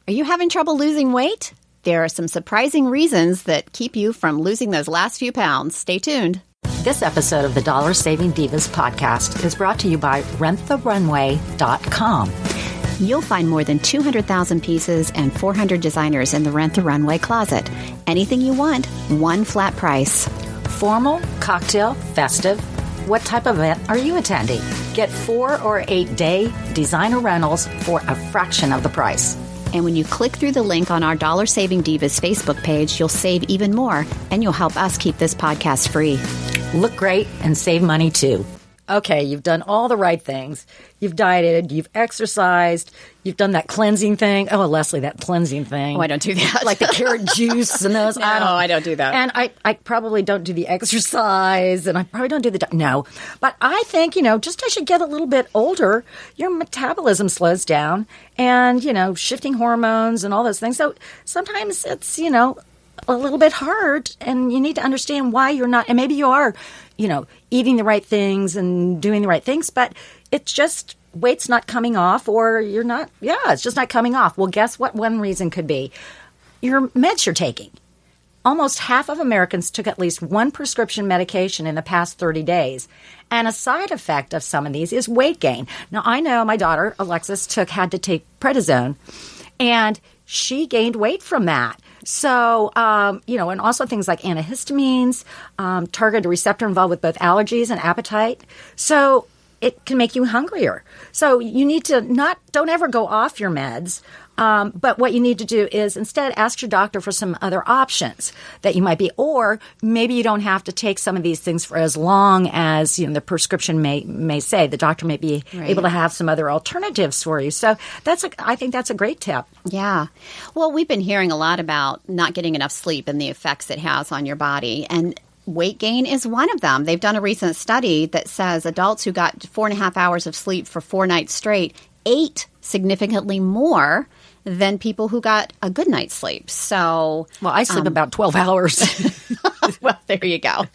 Are you having trouble losing weight? There are some surprising reasons that keep you from losing those last few pounds. Stay tuned. This episode of the Dollar Saving Divas podcast is brought to you by RentTheRunway.com. You'll find more than 200,000 pieces and 400 designers in the Rent the Runway closet. Anything you want, one flat price. Formal, cocktail, festive. What type of event are you attending? Get 4 or 8 day designer rentals for a fraction of the price. And when you click through the link on our Dollar Saving Divas Facebook page, you'll save even more, and you'll help us keep this podcast free. Look great and save money too. Okay, you've done all the right things. You've dieted, you've exercised, you've done that cleansing thing. Oh, Leslie, that cleansing thing. Oh, I don't do that. Like the carrot juice and those. No, I don't do that. And I probably don't do the exercise, and I probably don't do the... No. But I think, just as you get a little bit older, your metabolism slows down and, shifting hormones and all those things. So sometimes it's, a little bit hard, and you need to understand why you're not... And maybe you are, eating the right things and doing the right things, but it's just weight's not coming off, or you're not, it's just not coming off. Well, guess what one reason could be? Your meds you're taking. Almost half of Americans took at least one prescription medication in the past 30 days. And a side effect of some of these is weight gain. Now, I know my daughter, Alexis, had to take prednisone, and she gained weight from that. So, and also things like antihistamines target a receptor involved with both allergies and appetite. So it can make you hungrier. So you need to don't ever go off your meds. But what you need to do is instead ask your doctor for some other options that you might be, or maybe you don't have to take some of these things for as long as the prescription may say. The doctor may be able to have some other alternatives for you. So I think that's a great tip. Yeah. Well, we've been hearing a lot about not getting enough sleep and the effects it has on your body. And weight gain is one of them. They've done a recent study that says adults who got 4.5 hours of sleep for 4 nights straight ate significantly more than people who got a good night's sleep. So, well, I sleep about 12 hours. Well, there you go.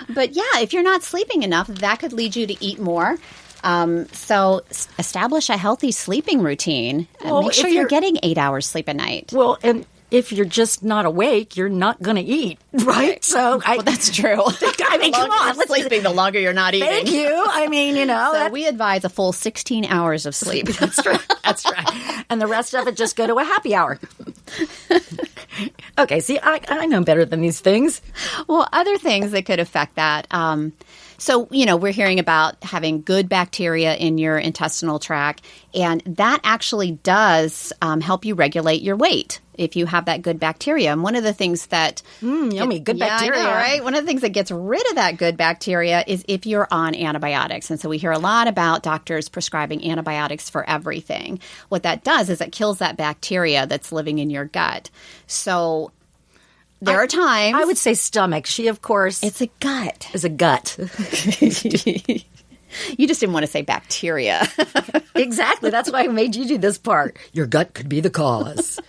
But yeah, if you're not sleeping enough, that could lead you to eat more. So establish a healthy sleeping routine. Well, make sure you're getting 8 hours sleep a night. Well, and if you're just not awake, you're not going to eat, right? So, well, that's true. I mean, come on. Sleeping, the longer you're not eating. Thank you. I mean, So we advise a full 16 hours of sleep. That's right. That's right. And the rest of it, just go to a happy hour. Okay, see, I know better than these things. Well, other things that could affect that. So, we're hearing about having good bacteria in your intestinal tract, and that actually does help you regulate your weight if you have that good bacteria. And one of the things that... yummy, good bacteria. I know, right? One of the things that gets rid of that good bacteria is if you're on antibiotics. And so we hear a lot about doctors prescribing antibiotics for everything. What that does is it kills that bacteria that's living in your gut. So... There are times... I would say stomach. She, of course... It's a gut. Is a gut. You just didn't want to say bacteria. Exactly. That's why I made you do this part. Your gut could be the cause.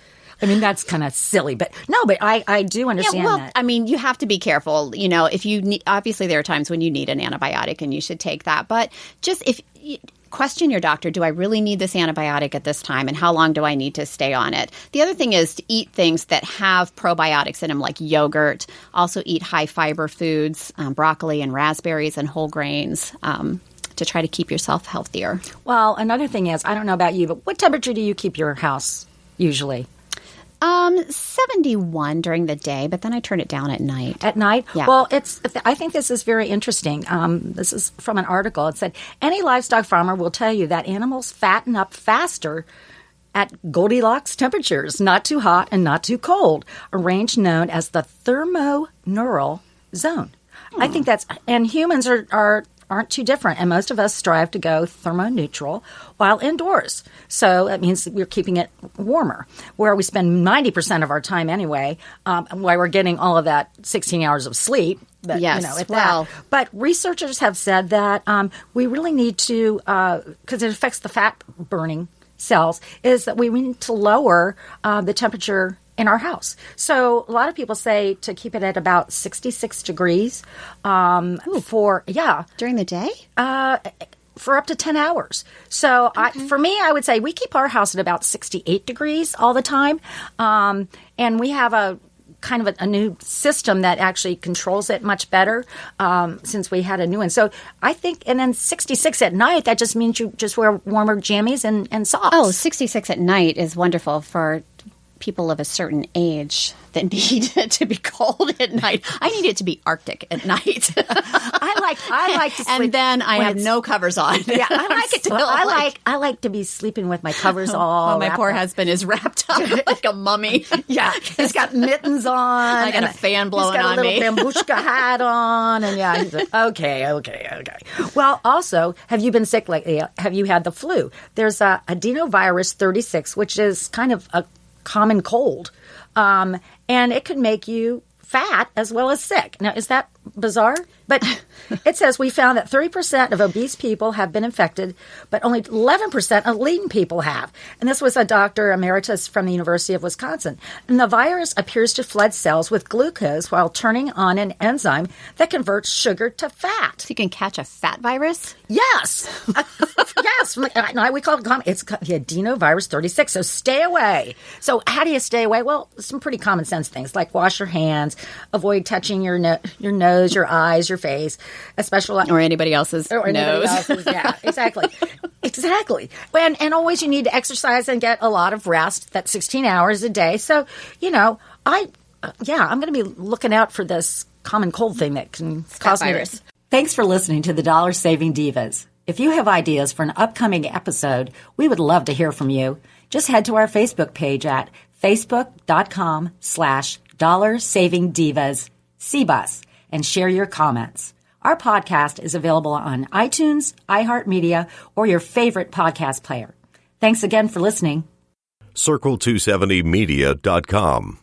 I mean, that's kind of silly. But no, but I do understand that. I mean, you have to be careful. If you need... Obviously, there are times when you need an antibiotic and you should take that. But just if... Question your doctor, do I really need this antibiotic at this time, and how long do I need to stay on it? The other thing is to eat things that have probiotics in them, like yogurt. Also eat high-fiber foods, broccoli and raspberries and whole grains to try to keep yourself healthier. Well, another thing is, I don't know about you, but what temperature do you keep your house usually? 71 during the day, but then I turn it down at night. At night? Yeah. Well, I think this is very interesting. This is from an article. It said, any livestock farmer will tell you that animals fatten up faster at Goldilocks temperatures, not too hot and not too cold, a range known as the Thermo-neuro zone. I think and humans aren't too different, and most of us strive to go thermoneutral while indoors. So that means we're keeping it warmer, where we spend 90% of our time anyway, while we're getting all of that 16 hours of sleep. But, yes, But researchers have said that we really need to, because it affects the fat burning cells, is that we need to lower the temperature in our house. So a lot of people say to keep it at about 66 degrees during the day? for up to 10 hours. So for me, I would say we keep our house at about 68 degrees all the time. And we have a kind of a new system that actually controls it much better since we had a new one. So I think, and then 66 at night, that just means you just wear warmer jammies and socks. Oh, 66 at night is wonderful for people of a certain age that need it to be cold at night. I need it to be Arctic at night. I like to sleep, and then I have no covers on. Yeah, I like it. I like to be sleeping with my covers all. Well, my poor husband is wrapped up like a mummy. Yeah, he's got mittens on. I got a fan blowing on me. He's got a little bambushka hat on, and yeah, he's like, okay. Well, also, have you been sick lately? Have you had the flu? There's adenovirus 36, which is kind of a common cold, and it could make you fat as well as sick. Now, is that bizarre? But it says we found that 30% of obese people have been infected, but only 11% of lean people have. And this was a doctor emeritus from the University of Wisconsin. And the virus appears to flood cells with glucose while turning on an enzyme that converts sugar to fat. So you can catch a fat virus? Yes. Yes. No, we call it, it's the adenovirus 36. So stay away. So how do you stay away? Well, some pretty common sense things like wash your hands, avoid touching your nose, your eyes, your face, especially or anybody else's nose. Yeah, exactly. And always you need to exercise and get a lot of rest. That's 16 hours a day. So I'm going to be looking out for this common cold thing that can cause virus. Thanks for listening to the Dollar Saving Divas. If you have ideas for an upcoming episode, we would love to hear from you. Just head to our Facebook page at facebook.com/dollarsavingdivas CBUS and share your comments. Our podcast is available on iTunes, iHeartMedia, or your favorite podcast player. Thanks again for listening. Circle270media.com